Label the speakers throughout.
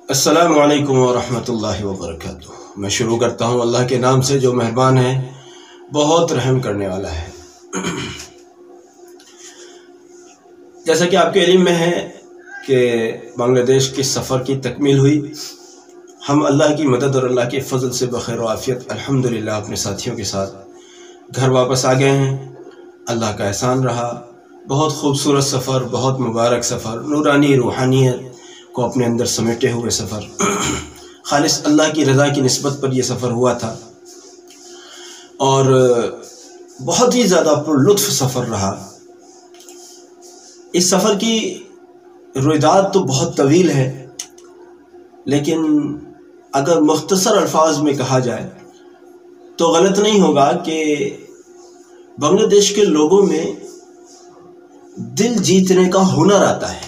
Speaker 1: السلام علیکم ورحمۃ اللہ وبرکاتہ۔ میں شروع کرتا ہوں اللہ کے نام سے جو مہربان ہے، بہت رحم کرنے والا ہے۔ جیسا کہ آپ کے علم میں ہے کہ بنگلہ دیش کے سفر کی تکمیل ہوئی، ہم اللہ کی مدد اور اللہ کے فضل سے بخیر و عافیت الحمدللہ اپنے ساتھیوں کے ساتھ گھر واپس آ گئے ہیں۔ اللہ کا احسان رہا، بہت خوبصورت سفر، بہت مبارک سفر، نورانی روحانیت کو اپنے اندر سمیٹے ہوئے سفر، خالص اللہ کی رضا کی نسبت پر یہ سفر ہوا تھا اور بہت ہی زیادہ پر لطف سفر رہا۔ اس سفر کی رویداد تو بہت طویل ہے، لیکن اگر مختصر الفاظ میں کہا جائے تو غلط نہیں ہوگا کہ بنگلہ دیش کے لوگوں میں دل جیتنے کا ہنر آتا ہے۔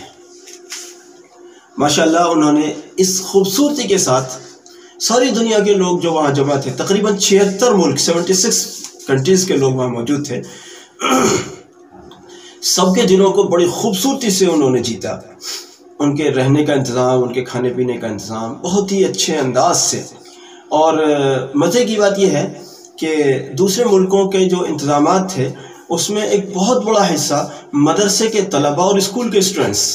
Speaker 1: ماشاءاللہ انہوں نے اس خوبصورتی کے ساتھ ساری دنیا کے لوگ جو وہاں جمع تھے، تقریباً 76 ملک 76 کنٹریز کے لوگ وہاں موجود تھے، سب کے دلوں کو بڑی خوبصورتی سے انہوں نے جیتا۔ ان کے رہنے کا انتظام، ان کے کھانے پینے کا انتظام بہت ہی اچھے انداز سے، اور مزے کی بات یہ ہے کہ دوسرے ملکوں کے جو انتظامات تھے اس میں ایک بہت بڑا حصہ مدرسے کے طلباء اور اسکول کے اسٹوڈنٹس،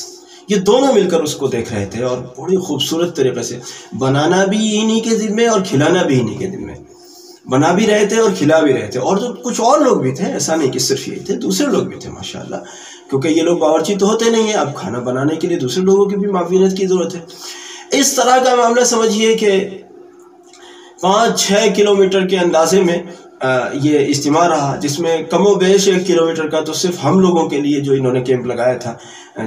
Speaker 1: یہ دونوں مل کر اس کو دیکھ رہے تھے، اور بڑی خوبصورت طریقے سے بنانا بھی انہی کے ذمے اور کھلانا بھی انہی کے ذمے، بنا بھی رہے تھے اور کھلا بھی رہے تھے۔ اور جو کچھ اور لوگ بھی تھے، ایسا نہیں کہ صرف یہ تھے، دوسرے لوگ بھی تھے ماشاءاللہ، کیونکہ یہ لوگ باورچی تو ہوتے نہیں ہیں، اب کھانا بنانے کے لیے دوسرے لوگوں کی بھی معاونت کی ضرورت ہے۔ اس طرح کا معاملہ سمجھیے کہ 5-6 کلومیٹر کے اندازے میں یہ اجتماع رہا، جس میں کم و بیش 1 کلومیٹر کا تو صرف ہم لوگوں کے لیے جو انہوں نے کیمپ لگایا تھا،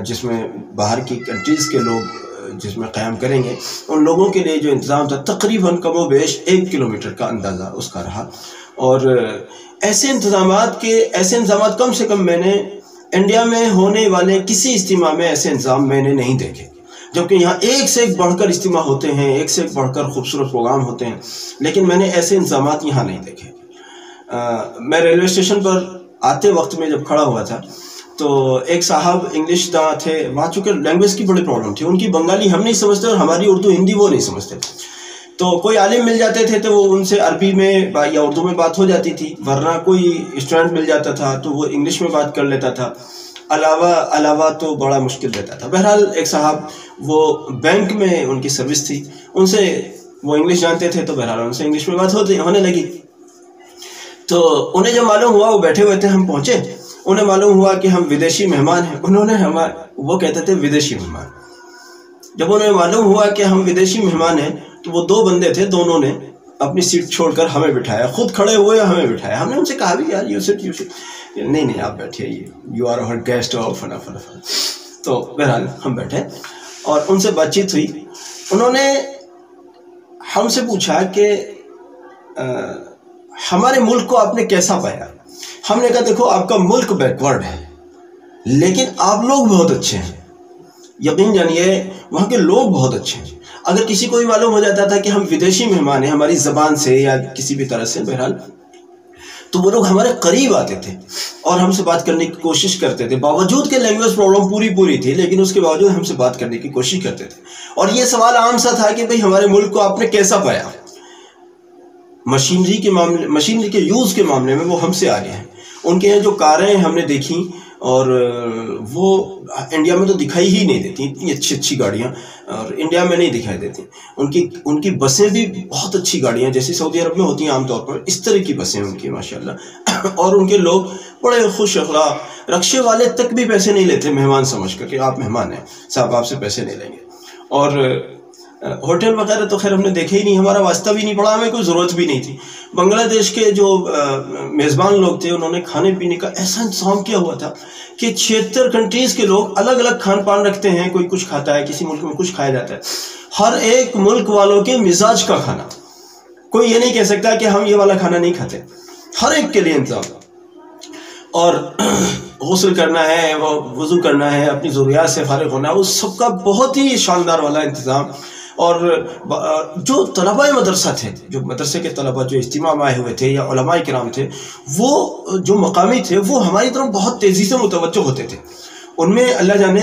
Speaker 1: جس میں باہر کی کنٹریز کے لوگ جس میں قیام کریں گے، ان لوگوں کے لیے جو انتظام تھا تقریباً کم و بیش 1 کلومیٹر کا اندازہ اس کا رہا۔ اور ایسے انتظامات کم سے کم میں نے انڈیا میں ہونے والے کسی اجتماع میں ایسے انتظام میں نے نہیں دیکھے، جبکہ یہاں ایک سے ایک بڑھ کر اجتماع ہوتے ہیں، ایک سے ایک بڑھ کر خوبصورت پروگرام ہوتے ہیں، لیکن میں نے ایسے انتظامات یہاں نہیں دیکھے۔ میں ریلوے اسٹیشن پر آتے وقت میں جب کھڑا ہوا تھا تو ایک صاحب انگلش داں تھے، وہاں چونکہ لینگویج کی بڑی پرابلم تھی، ان کی بنگالی ہم نہیں سمجھتے اور ہماری اردو ہندی وہ نہیں سمجھتے، تو کوئی عالم مل جاتے تھے تو وہ ان سے عربی میں یا اردو میں بات ہو جاتی تھی، ورنہ کوئی اسٹوڈنٹ مل جاتا تھا تو وہ انگلش میں بات کر لیتا تھا، علاوہ تو بڑا مشکل رہتا تھا۔ بہرحال ایک صاحب وہ بینک میں ان کی سروس تھی، ان سے وہ انگلش جانتے تھے، تو بہرحال ان سے انگلش میں بات ہونے لگی۔ تو انہیں جب معلوم ہوا، وہ بیٹھے ہوئے تھے، ہم پہنچے، انہیں معلوم ہوا کہ ہم ودیشی مہمان ہیں، وہ کہتے تھے ودیشی مہمان۔ جب انہیں معلوم ہوا کہ ہم ودیشی مہمان ہیں تو وہ 2 بندے تھے، دونوں نے اپنی سیٹ چھوڑ کر ہمیں بٹھایا، خود کھڑے ہوئے ہمیں بٹھایا۔ ہم نے ان سے کہا بھی یار یو سٹ نہیں آپ بیٹھے، یو آر اور گیسٹ اور فنا۔ تو بہرحال ہم بیٹھے اور ان سے بات چیت ہوئی۔ انہوں نے ہم سے پوچھا کہ ہمارے ملک کو آپ نے کیسا پایا؟ ہم نے کہا دیکھو آپ کا ملک بیکورڈ ہے، لیکن آپ لوگ بہت اچھے ہیں، یقین جانیے وہاں کے لوگ بہت اچھے ہیں۔ اگر کسی کو بھی معلوم ہو جاتا تھا کہ ہم ودیشی مہمان ہیں ہماری زبان سے یا کسی بھی طرح سے، بہرحال تو وہ لوگ ہمارے قریب آتے تھے اور ہم سے بات کرنے کی کوشش کرتے تھے، باوجود کہ لینگویج پرابلم پوری تھی، لیکن اس کے باوجود ہم سے بات کرنے کی کوشش کرتے تھے۔ اور یہ سوال عام سا تھا کہ بھئی ہمارے ملک کو آپ نے کیسا پایا؟ مشینری کے یوز کے معاملے میں وہ ہم سے آگے ہیں۔ ان کے یہاں جو کاریں ہم نے دیکھیں، اور وہ انڈیا میں تو دکھائی ہی نہیں دیتی، اتنی اچھی گاڑیاں اور انڈیا میں نہیں دکھائی دیتی۔ ان کی بسیں بھی بہت اچھی گاڑیاں، جیسے سعودی عرب میں ہوتی ہیں عام طور پر، اس طرح کی بسیں ان کی ماشاءاللہ۔ اور ان کے لوگ بڑے خوش اخلاق، رکشے والے تک بھی پیسے نہیں لیتے مہمان سمجھ کر کہ آپ مہمان ہیں صاحب، آپ سے پیسے نہیں لیں گے۔ اور ہوٹل وغیرہ تو خیر ہم نے دیکھے ہی نہیں، ہمارا واسطہ بھی نہیں پڑا، ہمیں کوئی ضرورت بھی نہیں تھی۔ بنگلہ دیش کے جو میزبان لوگ تھے انہوں نے کھانے پینے کا ایسا انتظام کیا ہوا تھا کہ 76 کنٹریز کے لوگ الگ الگ کھان پان رکھتے ہیں، کوئی کچھ کھاتا ہے، کسی ملک میں کچھ کھایا جاتا ہے، ہر ایک ملک والوں کے مزاج کا کھانا، کوئی یہ نہیں کہہ سکتا کہ ہم یہ والا کھانا نہیں کھاتے، ہر ایک کے لیے انتظام۔ اور غسل کرنا ہے، وہ وضو کرنا ہے، اپنی ضروریات سے فارغ ہونا ہے، اس سب کا بہت ہی شاندار والا انتظام۔ اور جو طلباء مدرسہ تھے، جو مدرسے کے طلباء جو اجتماع میں آئے ہوئے تھے یا علماء کرام تھے، وہ جو مقامی تھے وہ ہماری طرف بہت تیزی سے متوجہ ہوتے تھے۔ ان میں اللہ جانے